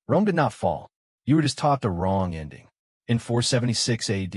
Rome did not fall. You were just taught the wrong ending. In 476 AD,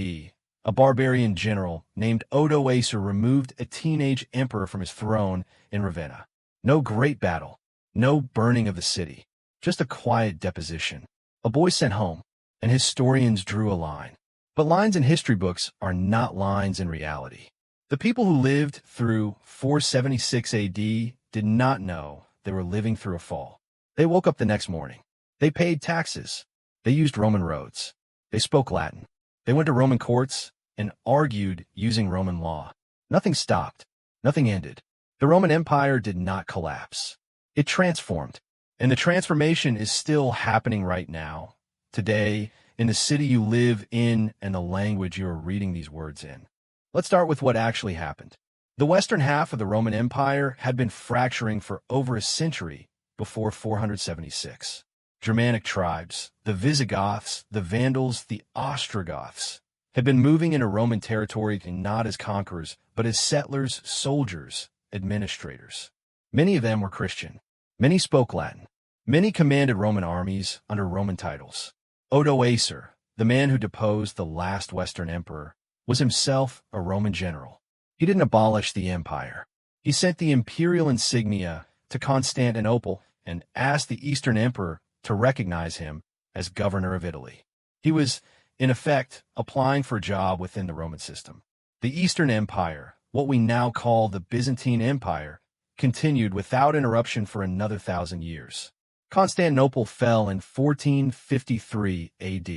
a barbarian general named Odoacer removed a teenage emperor from his throne in Ravenna. No great battle, no burning of the city, just a quiet deposition. A boy sent home, and historians drew a line. But lines in history books are not lines in reality. The people who lived through 476 AD did not know they were living through a fall. They woke up the next morning. They paid taxes. They used Roman roads. They spoke Latin. They went to Roman courts and argued using Roman law. Nothing stopped. Nothing ended. The Roman Empire did not collapse. It transformed. And the transformation is still happening right now, today, in the city you live in and the language you are reading these words in. Let's start with what actually happened. The western half of the Roman Empire had been fracturing for over a century before 476. Germanic tribes, the Visigoths, the Vandals, the Ostrogoths, had been moving into Roman territory not as conquerors, but as settlers, soldiers, administrators. Many of them were Christian. Many spoke Latin. Many commanded Roman armies under Roman titles. Odoacer, the man who deposed the last Western emperor, was himself a Roman general. He didn't abolish the empire. He sent the imperial insignia to Constantinople and asked the Eastern emperor to recognize him as governor of Italy. He was, in effect, applying for a job within the Roman system. The Eastern Empire, what we now call the Byzantine Empire, continued without interruption for another 1,000 years. Constantinople fell in 1453 AD.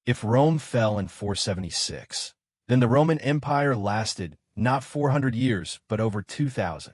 If Rome fell in 476, then the Roman Empire lasted not 400 years, but over 2,000.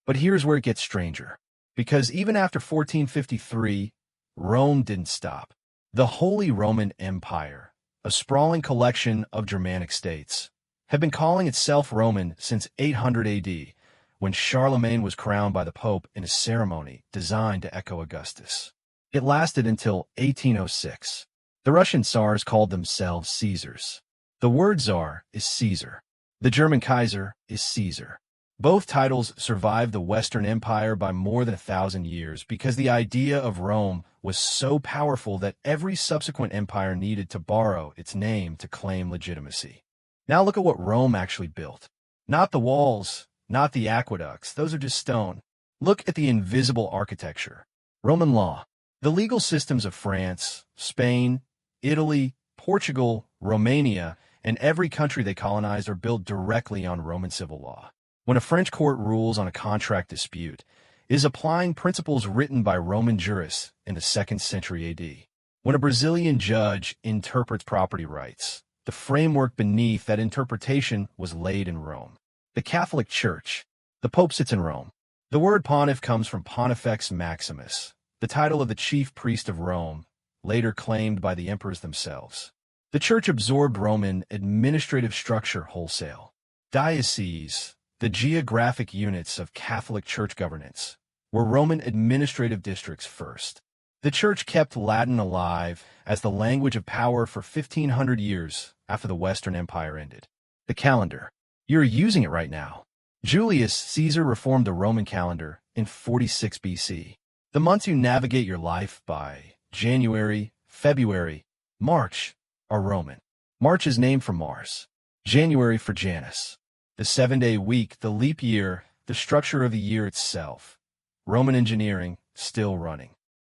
But here's where it gets stranger. Because even after 1453, Rome didn't stop. The Holy Roman Empire, a sprawling collection of Germanic states, had been calling itself Roman since 800 AD, when Charlemagne was crowned by the Pope in a ceremony designed to echo Augustus. It lasted until 1806. The Russian Tsars called themselves Caesars. The word Tsar is Caesar. The German Kaiser is Caesar. Both titles survived the Western Empire by more than 1,000 years because the idea of Rome was so powerful that every subsequent empire needed to borrow its name to claim legitimacy. Now look at what Rome actually built. Not the walls, not the aqueducts, those are just stone. Look at the invisible architecture. Roman law. The legal systems of France, Spain, Italy, Portugal, Romania, and every country they colonized are built directly on Roman civil law. When a French court rules on a contract dispute, it is applying principles written by Roman jurists in the 2nd century AD. When a Brazilian judge interprets property rights, the framework beneath that interpretation was laid in Rome. The Catholic Church. The Pope sits in Rome. The word pontiff comes from Pontifex Maximus, the title of the chief priest of Rome, later claimed by the emperors themselves. The Church absorbed Roman administrative structure wholesale. Dioceses, the geographic units of Catholic Church governance, were Roman administrative districts first. The Church kept Latin alive as the language of power for 1,500 years after the Western Empire ended. The calendar. You're using it right now. Julius Caesar reformed the Roman calendar in 46 BC. The months you navigate your life by, January, February, March, are Roman. March is named for Mars. January for Janus. The 7-day week, the leap year, the structure of the year itself. Roman engineering, still running.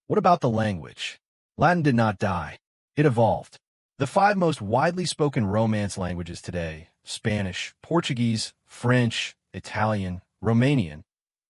What about the language? Latin did not die. It evolved. The 5 most widely spoken Romance languages today, Spanish, Portuguese, French, Italian, Romanian,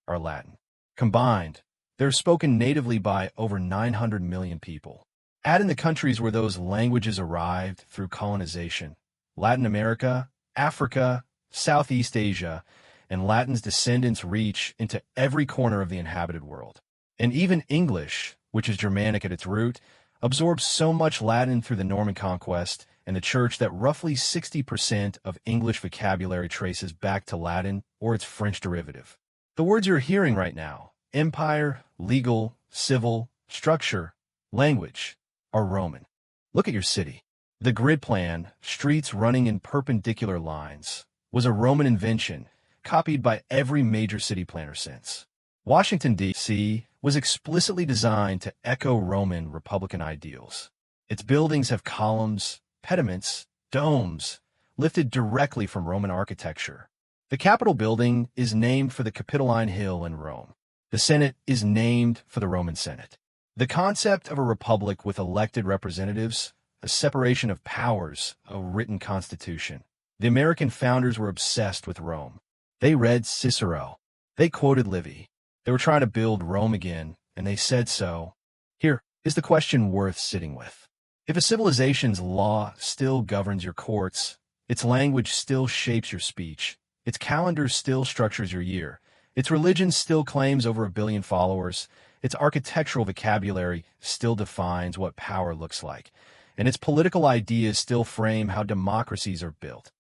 are Latin. Combined, they're spoken natively by over 900 million people. Add in the countries where those languages arrived through colonization, Latin America, Africa, Southeast Asia, and Latin's descendants reach into every corner of the inhabited world. And even English, which is Germanic at its root, absorbed so much Latin through the Norman conquest and the Church that roughly 60% of English vocabulary traces back to Latin or its French derivative. The words you're hearing right now, empire, legal, civil, structure, language, are Roman. Look at your city. The grid plan, streets running in perpendicular lines, was a Roman invention, copied by every major city planner since. Washington, D.C., was explicitly designed to echo Roman Republican ideals. Its buildings have columns, pediments, domes, lifted directly from Roman architecture. The Capitol building is named for the Capitoline Hill in Rome. The Senate is named for the Roman Senate. The concept of a republic with elected representatives, a separation of powers, a written constitution. The American founders were obsessed with Rome. They read Cicero. They quoted Livy. They were trying to build Rome again, and they said so. Here is the question worth sitting with. If a civilization's law still governs your courts, its language still shapes your speech, its calendar still structures your year, its religion still claims over 1 billion followers, its architectural vocabulary still defines what power looks like, and its political ideas still frame how democracies are built.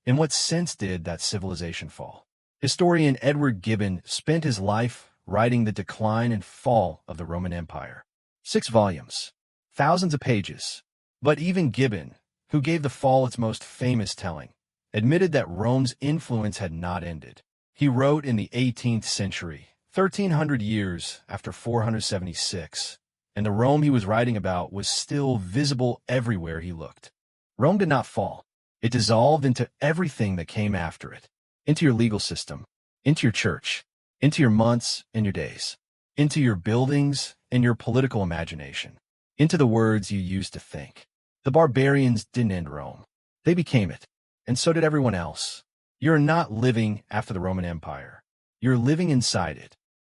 In what sense did that civilization fall? Historian Edward Gibbon spent his life writing the decline and fall of the Roman Empire. 6 volumes, thousands of pages. But even Gibbon, who gave the fall its most famous telling, admitted that Rome's influence had not ended. He wrote in the 18th century, 1300 years after 476, and the Rome he was writing about was still visible everywhere he looked. Rome did not fall. It dissolved into everything that came after it, into your legal system, into your church, into your months and your days, into your buildings and your political imagination, into the words you used to think. The barbarians didn't end Rome. They became it, and so did everyone else. You're not living after the Roman Empire. You're living inside it.